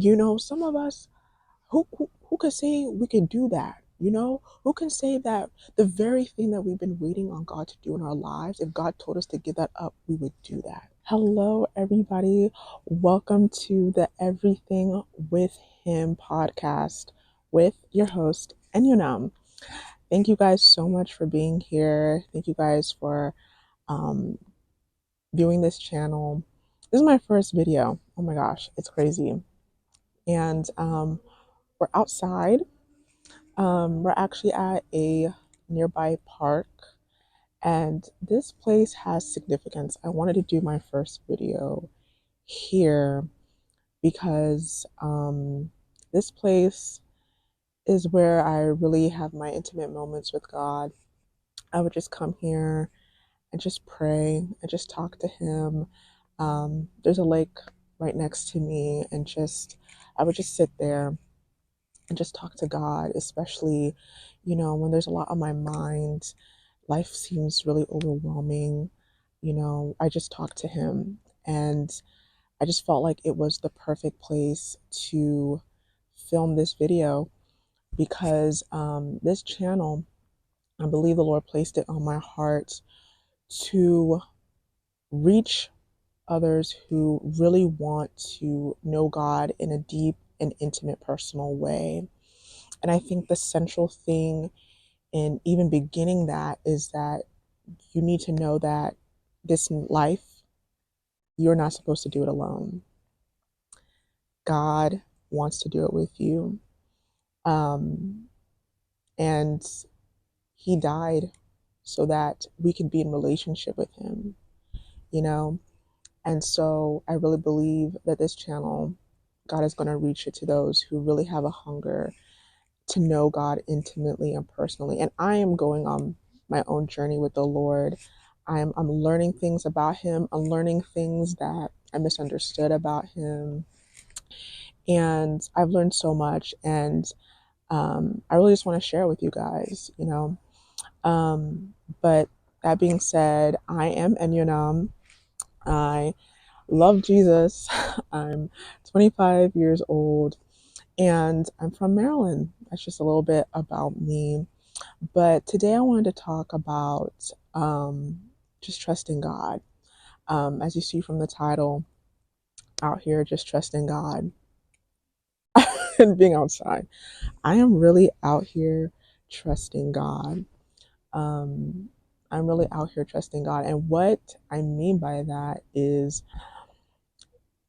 Some of us, who could say we could do that? Who can say that the very thing that we've been waiting on God to do in our lives, if God told us to give that up, we would do that. Hello, everybody. Welcome to the Everything with Him podcast with your host, Enyonam. Thank you guys so much for being here. Thank you guys for um, viewing this channel. This is my first video. Oh my gosh, it's crazy. And we're outside. We're actually at a nearby park, and this place has significance. I wanted to do my first video here because this place is where I really have my intimate moments with God. I would just come here and just pray and just talk to Him. There's a lake right next to me, and I would just sit there and just talk to God, especially, when there's a lot on my mind, life seems really overwhelming. I just talk to Him, and I just felt like it was the perfect place to film this video because this channel, I believe the Lord placed it on my heart to reach others who really want to know God in a deep and intimate, personal way. And I think the central thing in even beginning that is that you need to know that this life, you're not supposed to do it alone. God wants to do it with you. Um, and He died so that we can be in relationship with Him, you know? And so I really believe that this channel, God is going to reach it to those who really have a hunger to know God intimately and personally. And I am going on my own journey with the Lord. I'm learning things about Him. I'm learning things that I misunderstood about Him. And I've learned so much. And I really just want to share with you guys. But that being said, I am Enyonam. I love Jesus. I'm 25 years old and I'm from Maryland. That's just a little bit about me. But today I wanted to talk about just trusting God. As you see from the title, out here just trusting God and being outside. I am really out here trusting God. Um, I'm really out here trusting God. And what I mean by that is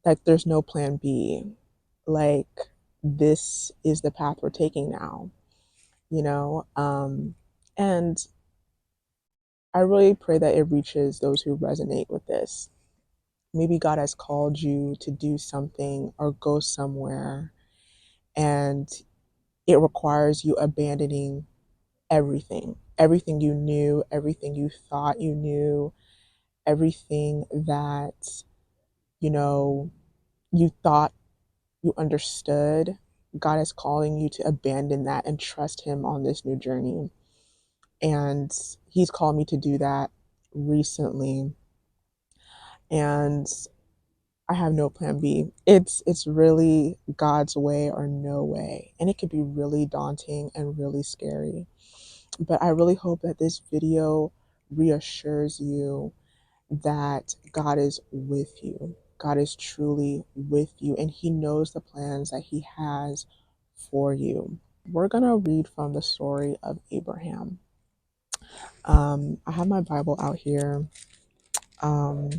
like there's no plan B. Like this is the path we're taking now, you know? And I really pray that it reaches those who resonate with this. Maybe God has called you to do something or go somewhere, and it requires you abandoning everything you knew, everything you thought you knew, everything that, you know, you thought you understood. God is calling you to abandon that and trust Him on this new journey. And He's called me to do that recently. And I have no plan B. It's really God's way or no way. And it could be really daunting and really scary. But I really hope that this video reassures you that God is with you. God is truly with you, and He knows the plans that He has for you. We're going to read from the story of Abraham. I have my Bible out here. Um,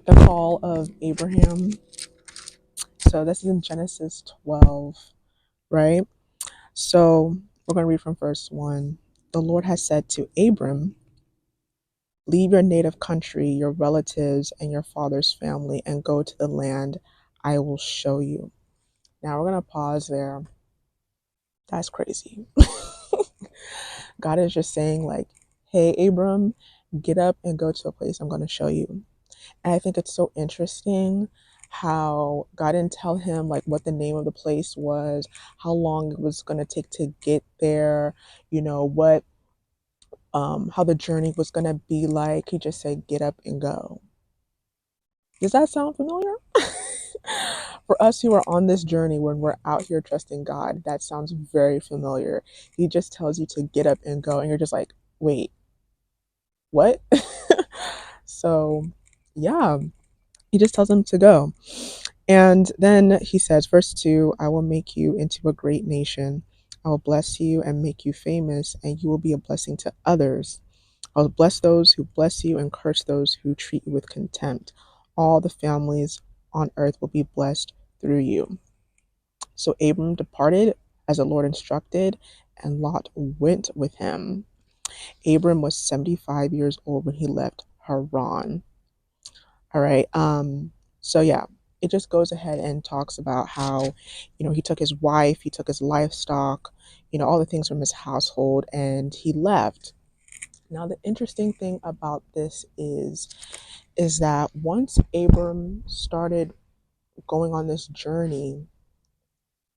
the call of Abraham. So this is in Genesis 12, right? So we're going to read from verse 1. The Lord has said to Abram, leave your native country, your relatives, and your father's family, and go to the land I will show you. Now we're going to pause there. That's crazy. God is just saying, like, hey, Abram, get up and go to a place I'm going to show you. And I think it's so interesting how God didn't tell him like what the name of the place was, how long it was going to take to get there, what how the journey was going to be like. He just said, get up and go. Does that sound familiar? For us who are on this journey, when we're out here trusting God, that sounds very familiar. He just tells you to get up and go, and you're just like, wait, what? So, yeah, he just tells them to go. And then he says, verse 2, I will make you into a great nation. I will bless you and make you famous, and you will be a blessing to others. I will bless those who bless you and curse those who treat you with contempt. All the families on earth will be blessed through you. So Abram departed as the Lord instructed, and Lot went with him. Abram was 75 years old when he left Haran. All right. So yeah, it just goes ahead and talks about how, he took his wife, he took his livestock, all the things from his household, and he left. Now, the interesting thing about this is that once Abram started going on this journey,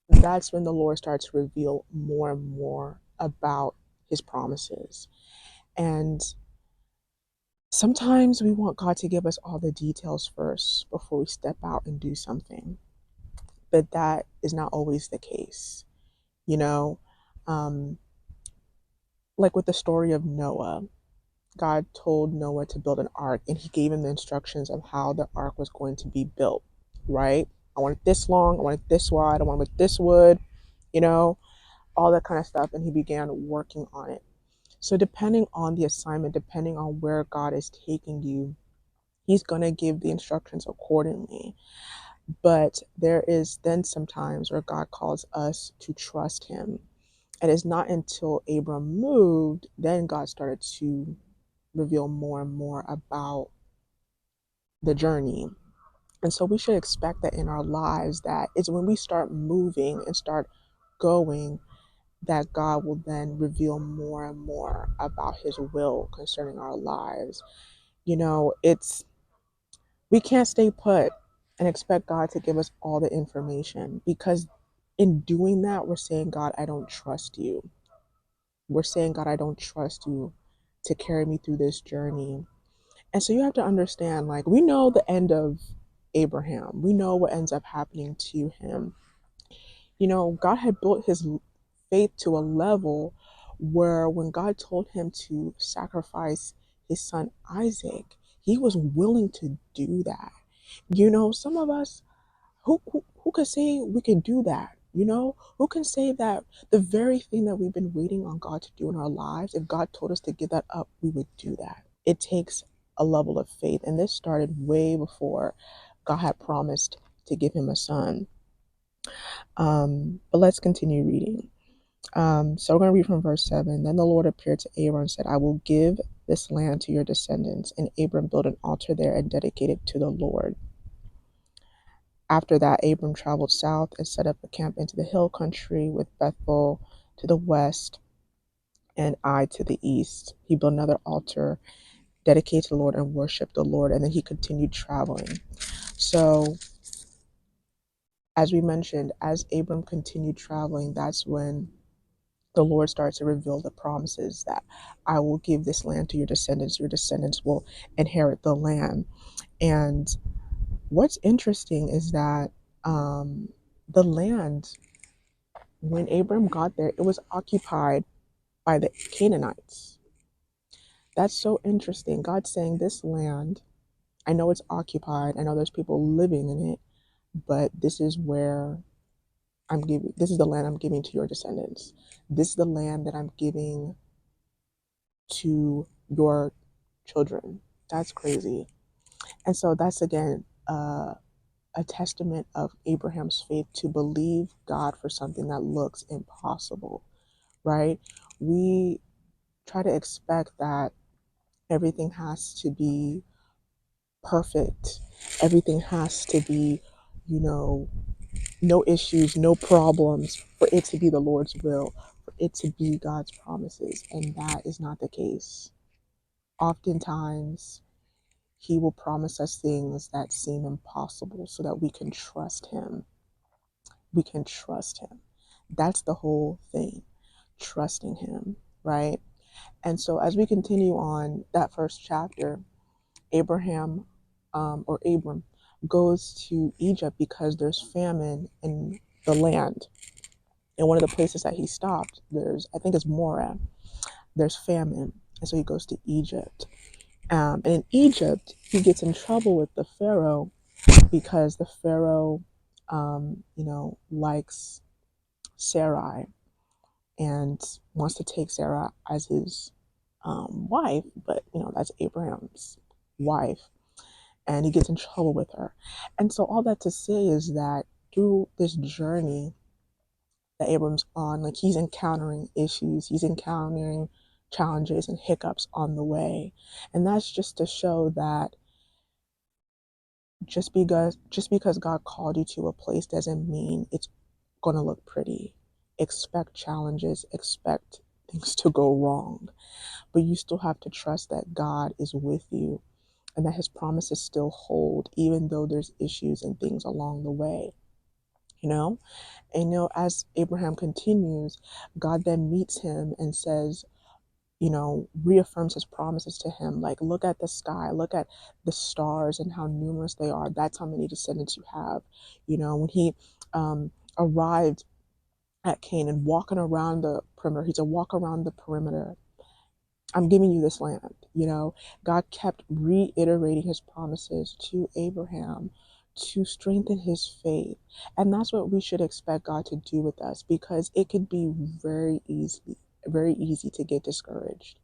that's when the Lord starts to reveal more and more about his promises. And sometimes we want God to give us all the details first before we step out and do something. But that is not always the case. You know, um, like with the story of Noah, God told Noah to build an ark, and he gave him the instructions of how the ark was going to be built, right? I want it this long, I want it this wide, I want it with this wood, you know, all that kind of stuff. And he began working on it. So, depending on the assignment, depending on where God is taking you, he's going to give the instructions accordingly. But there is then sometimes where God calls us to trust him. And it's not until Abram moved, then God started to reveal more and more about the journey. And so we should expect that in our lives, that it's when we start moving and start going that God will then reveal more and more about his will concerning our lives. It's we can't stay put and expect God to give us all the information, because in doing that, we're saying, God, I don't trust you. We're saying, God, I don't trust you to carry me through this journey. And so you have to understand, like, we know the end of Abraham. We know what ends up happening to him. God had built his faith to a level where when God told him to sacrifice his son Isaac, he was willing to do that. Some of us, who could say we could do that? Who can say that the very thing that we've been waiting on God to do in our lives, if God told us to give that up, we would do that. It takes a level of faith. And this started way before God had promised to give him a son. But let's continue reading. So we're going to read from verse 7. Then the Lord appeared to Abram and said, I will give this land to your descendants. And Abram built an altar there and dedicated it to the Lord. After that, Abram traveled south and set up a camp into the hill country with Bethel to the west and Ai to the east. He built another altar dedicated to the Lord and worshiped the Lord. And then he continued traveling. So, as we mentioned, as Abram continued traveling, that's when the Lord starts to reveal the promises that I will give this land to your descendants. Your descendants will inherit the land. And what's interesting is that the land, when Abram got there, it was occupied by the Canaanites. That's so interesting. God's saying, this land, I know it's occupied, I know there's people living in it, but this is this is the land I'm giving to your descendants. This is the land that I'm giving to your children. That's crazy. And so that's again a testament of Abraham's faith to believe God for something that looks impossible, right? We try to expect that everything has to be perfect, everything has to be, no issues, no problems, for it to be the Lord's will, for it to be God's promises. And that is not the case. Oftentimes, he will promise us things that seem impossible so that we can trust him. We can trust him. That's the whole thing, trusting him, right? And so as we continue on that first chapter, Abram goes to Egypt because there's famine in the land. And one of the places that he stopped, I think it's Moreh, there's famine. And so he goes to Egypt. And in Egypt, he gets in trouble with the Pharaoh because the Pharaoh, likes Sarai and wants to take Sarah as his wife, but that's Abraham's wife, and he gets in trouble with her. And so all that to say is that through this journey that Abram's on, like he's encountering issues, he's encountering challenges and hiccups on the way, and that's just to show that just because God called you to a place doesn't mean it's going to look pretty. Expect challenges, expect things to go wrong, but you still have to trust that God is with you and that his promises still hold, even though there's issues and things along the way, you know? And as Abraham continues, God then meets him and says, reaffirms his promises to him. Like, look at the sky, look at the stars and how numerous they are. That's how many descendants you have. When he arrived at Canaan, walking around the perimeter, he said, walk around the perimeter. I'm giving you this land. God kept reiterating his promises to Abraham to strengthen his faith. And that's what we should expect God to do with us, because it could be very easy to get discouraged.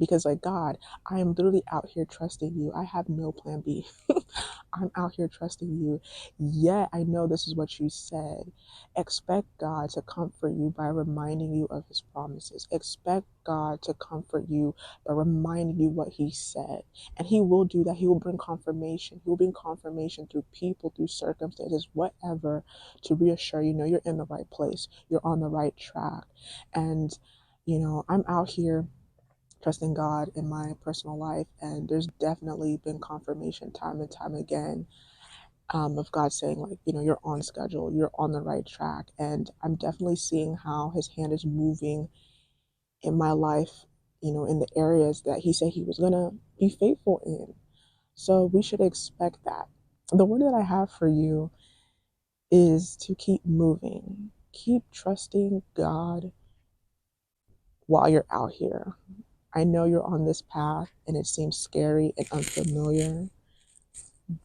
Because, like, God, I am literally out here trusting you. I have no plan B. I'm out here trusting you. Yet I know this is what you said. Expect God to comfort you by reminding you of his promises. Expect God to comfort you by reminding you what he said. And he will do that. He will bring confirmation. He will bring confirmation through people, through circumstances, whatever, to reassure you, you're in the right place. You're on the right track. And, I'm out here trusting God in my personal life, and there's definitely been confirmation time and time again, of God saying, like, you're on schedule, you're on the right track. And I'm definitely seeing how his hand is moving in my life, in the areas that he said he was going to be faithful in. So we should expect that. The word that I have for you is to keep moving, keep trusting God while you're out here. I know you're on this path and it seems scary and unfamiliar,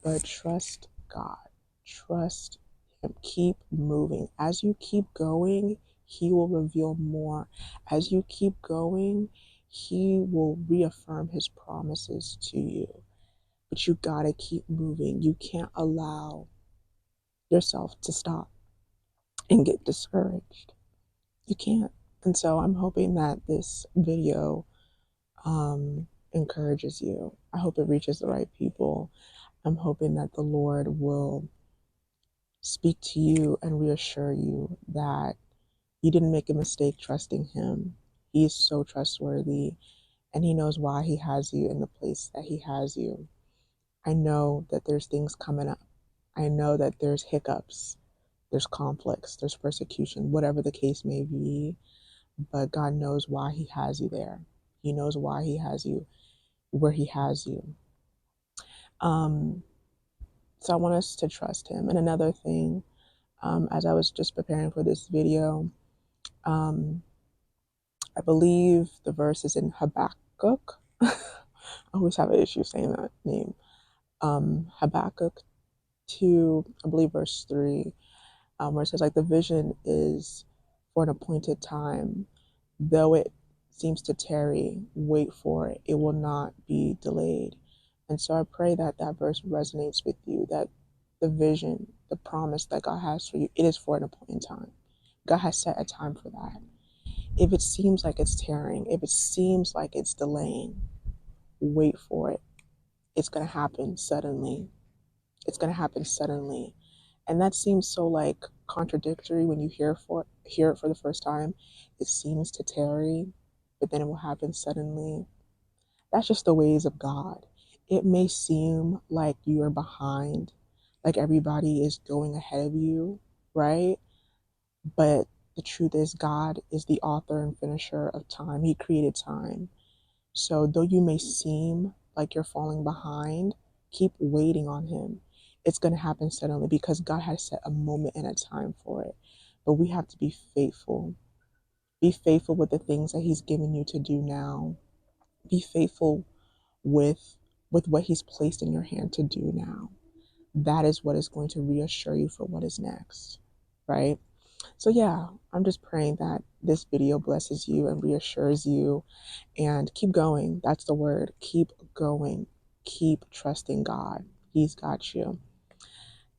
but trust God. Trust him. Keep moving. As you keep going, he will reveal more. As you keep going, he will reaffirm his promises to you. But you gotta keep moving. You can't allow yourself to stop and get discouraged. You can't. And so I'm hoping that this video encourages you. I hope it reaches the right people. I'm hoping that the Lord will speak to you and reassure you that you didn't make a mistake trusting him. He is so trustworthy, and he knows why he has you in the place that he has you. I know that there's things coming up. I know that there's hiccups, there's conflicts, there's persecution, whatever the case may be, but God knows why he has you there. He knows why he has you where he has you. So I want us to trust him. And another thing, as I was just preparing for this video, I believe the verse is in Habakkuk. I always have an issue saying that name. Habakkuk 2, I believe verse 3, where it says, like, the vision is for an appointed time. Though it seems to tarry, wait for it. It will not be delayed. And so I pray that that verse resonates with you, that the vision, the promise that God has for you, it is for an appointed time. God has set a time for that. If it seems like it's tearing, if it seems like it's delaying, wait for it. It's going to happen suddenly. It's going to happen suddenly. And that seems so, like, contradictory when you hear it for the first time. It seems to tarry, but then it will happen suddenly. That's just the ways of God. It may seem like you are behind, like everybody is going ahead of you, right? But the truth is, God is the author and finisher of time. He created time. So though you may seem like you're falling behind, keep waiting on him. it's going to happen suddenly because God has set a moment and a time for it. But we have to be faithful. Be faithful with the things that He's given you to do now. Be faithful with what He's placed in your hand to do now. That is what is going to reassure you for what is next, right? So yeah, I'm just praying that this video blesses you and reassures you, and keep going. That's the word. Keep going. Keep trusting God. He's got you.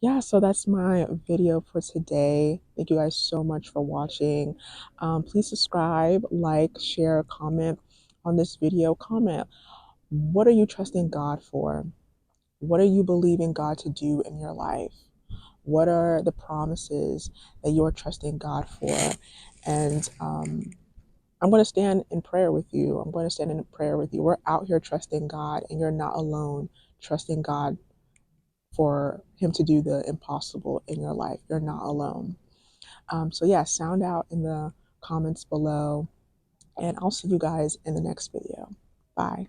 Yeah, so that's my video for today. Thank you guys so much for watching. Please subscribe, like, share, comment on this video. Comment, what are you trusting God for? What are you believing God to do in your life? What are the promises that you are trusting God for? And I'm going to stand in prayer with you. I'm going to stand in prayer with you. We're out here trusting God, and you're not alone trusting God for Him to do the impossible in your life. You're not alone. So, yeah, sound out in the comments below, and I'll see you guys in the next video. Bye.